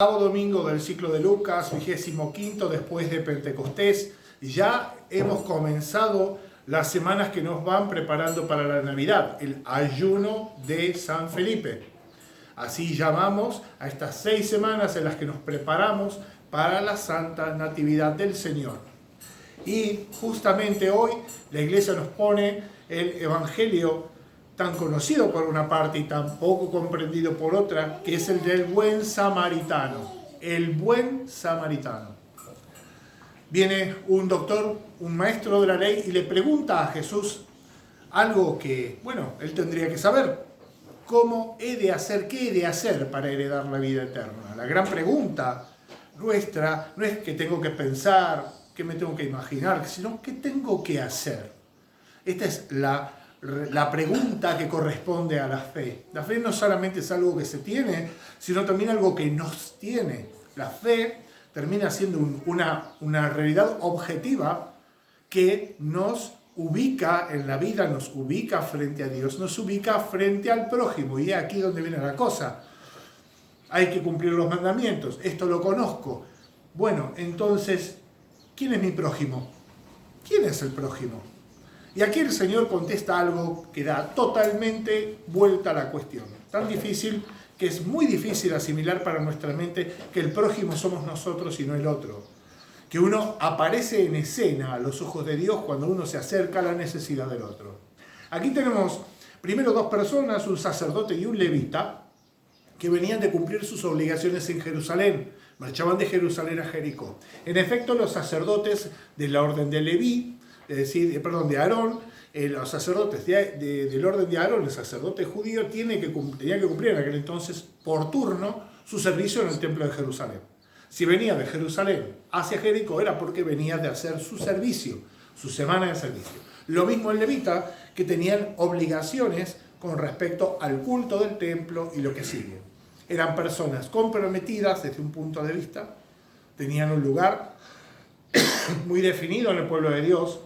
Octavo domingo del ciclo de Lucas, 25º después de Pentecostés. Ya hemos comenzado las semanas que nos van preparando para la Navidad, el ayuno de San Felipe. Así llamamos a estas 6 semanas en las que nos preparamos para la Santa Natividad del Señor. Y justamente hoy la Iglesia nos pone el Evangelio tan conocido por una parte y tan poco comprendido por otra, que es el del buen samaritano. El buen samaritano. Viene un doctor, un maestro de la ley, y le pregunta a Jesús algo que, él tendría que saber. ¿Cómo he de hacer, qué he de hacer para heredar la vida eterna? La gran pregunta nuestra no es qué tengo que pensar, qué me tengo que imaginar, sino qué tengo que hacer. Esta es la pregunta que corresponde a la fe. La fe no solamente es algo que se tiene, sino también algo que nos tiene. La fe termina siendo una realidad objetiva que nos ubica en la vida, nos ubica frente a Dios, nos ubica frente al prójimo. Y es aquí donde viene la cosa. Hay que cumplir los mandamientos. Esto lo conozco. Bueno, entonces, ¿quién es mi prójimo? ¿Quién es el prójimo? Y aquí el Señor contesta algo que da totalmente vuelta a la cuestión. Tan difícil que es muy difícil asimilar para nuestra mente que el prójimo somos nosotros y no el otro. Que uno aparece en escena a los ojos de Dios cuando uno se acerca a la necesidad del otro. Aquí tenemos primero 2 personas, un sacerdote y un levita, que venían de cumplir sus obligaciones en Jerusalén. Marchaban de Jerusalén a Jericó. En efecto, los sacerdotes de la orden de Leví, de Aarón, los sacerdotes del orden de Aarón, el sacerdote judío, tenía que cumplir en aquel entonces por turno su servicio en el templo de Jerusalén. Si venía de Jerusalén hacia Jericó era porque venía de hacer su servicio, su semana de servicio. Lo mismo el levita, que tenían obligaciones con respecto al culto del templo y lo que sigue. Eran personas comprometidas desde un punto de vista, tenían un lugar muy definido en el pueblo de Dios,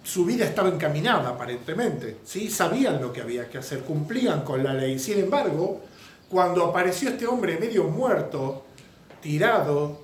su vida estaba encaminada aparentemente, ¿sí? Sabían lo que había que hacer, cumplían con la ley. Sin embargo, cuando apareció este hombre medio muerto, tirado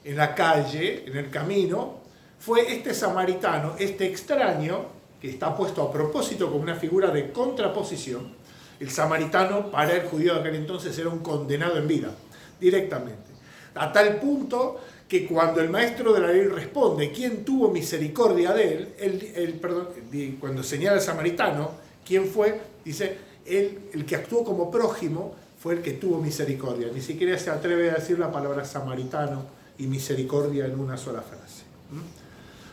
en la calle, en el camino, fue este samaritano, este extraño, que está puesto a propósito como una figura de contraposición. El samaritano para el judío de aquel entonces era un condenado en vida, directamente. A tal punto que cuando el maestro de la ley responde quién tuvo misericordia de él, cuando señala al samaritano, ¿quién fue? Dice, el que actuó como prójimo fue el que tuvo misericordia. Ni siquiera se atreve a decir la palabra samaritano y misericordia en una sola frase.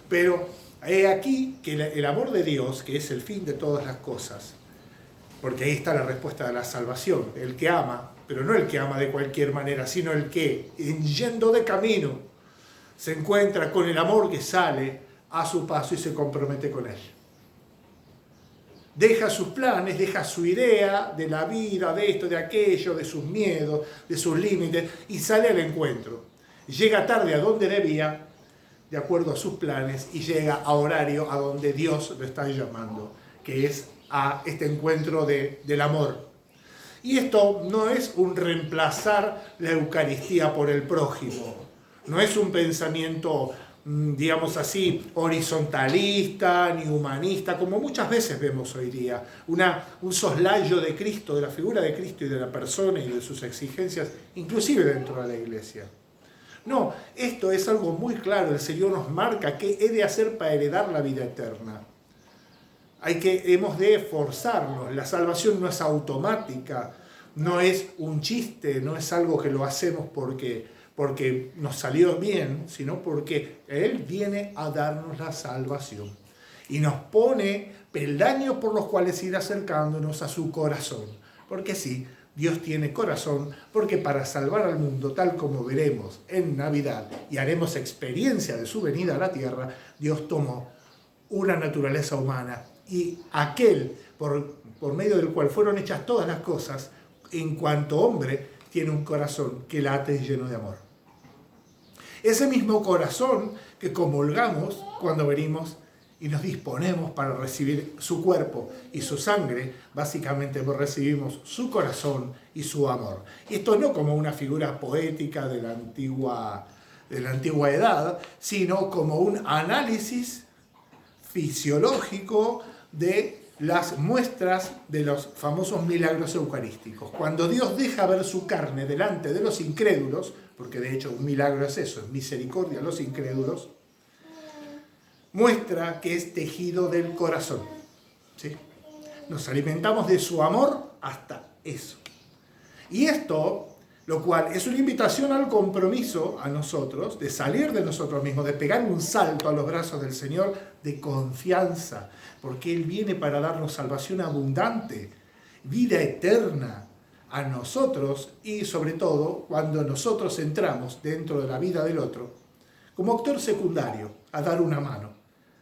Pero he aquí que el amor de Dios, que es el fin de todas las cosas, porque ahí está la respuesta de la salvación, el que ama, pero no el que ama de cualquier manera, sino el que, yendo de camino, se encuentra con el amor que sale a su paso y se compromete con él. Deja sus planes, deja su idea de la vida, de esto, de aquello, de sus miedos, de sus límites, y sale al encuentro. Llega tarde a donde debía, de acuerdo a sus planes, y llega a horario a donde Dios lo está llamando, que es a este encuentro del amor. Y esto no es un reemplazar la Eucaristía por el prójimo, no es un pensamiento, digamos así, horizontalista ni humanista, como muchas veces vemos hoy día, un soslayo de Cristo, de la figura de Cristo y de la persona y de sus exigencias, inclusive dentro de la Iglesia. No, esto es algo muy claro, el Señor nos marca qué he de hacer para heredar la vida eterna. Hemos de esforzarnos, la salvación no es automática, no es un chiste, no es algo que lo hacemos porque nos salió bien, sino porque Él viene a darnos la salvación y nos pone peldaños por los cuales ir acercándonos a su corazón. Porque sí, Dios tiene corazón, porque para salvar al mundo, tal como veremos en Navidad y haremos experiencia de su venida a la tierra, Dios tomó una naturaleza humana y aquel por medio del cual fueron hechas todas las cosas, en cuanto hombre, tiene un corazón que late lleno de amor. Ese mismo corazón que comulgamos cuando venimos y nos disponemos para recibir su cuerpo y su sangre, básicamente recibimos su corazón y su amor. Y esto no como una figura poética de la antigua edad, sino como un análisis fisiológico de las muestras de los famosos milagros eucarísticos. Cuando Dios deja ver su carne delante de los incrédulos, porque de hecho un milagro es eso, es misericordia a los incrédulos, muestra que es tejido del corazón. ¿Sí? Nos alimentamos de su amor hasta eso. Y esto, lo cual es una invitación al compromiso a nosotros, de salir de nosotros mismos, de pegar un salto a los brazos del Señor, de confianza, porque Él viene para darnos salvación abundante, vida eterna a nosotros y sobre todo cuando nosotros entramos dentro de la vida del otro, como actor secundario, a dar una mano,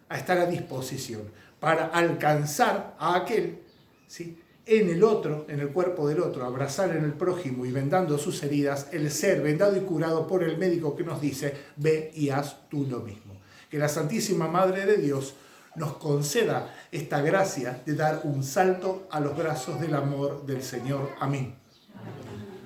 a estar a disposición para alcanzar a aquel, ¿sí?, en el otro, en el cuerpo del otro, abrazar en el prójimo y vendando sus heridas, el ser vendado y curado por el médico que nos dice, ve y haz tú lo mismo. Que la Santísima Madre de Dios nos conceda esta gracia de dar un salto a los brazos del amor del Señor. Amén.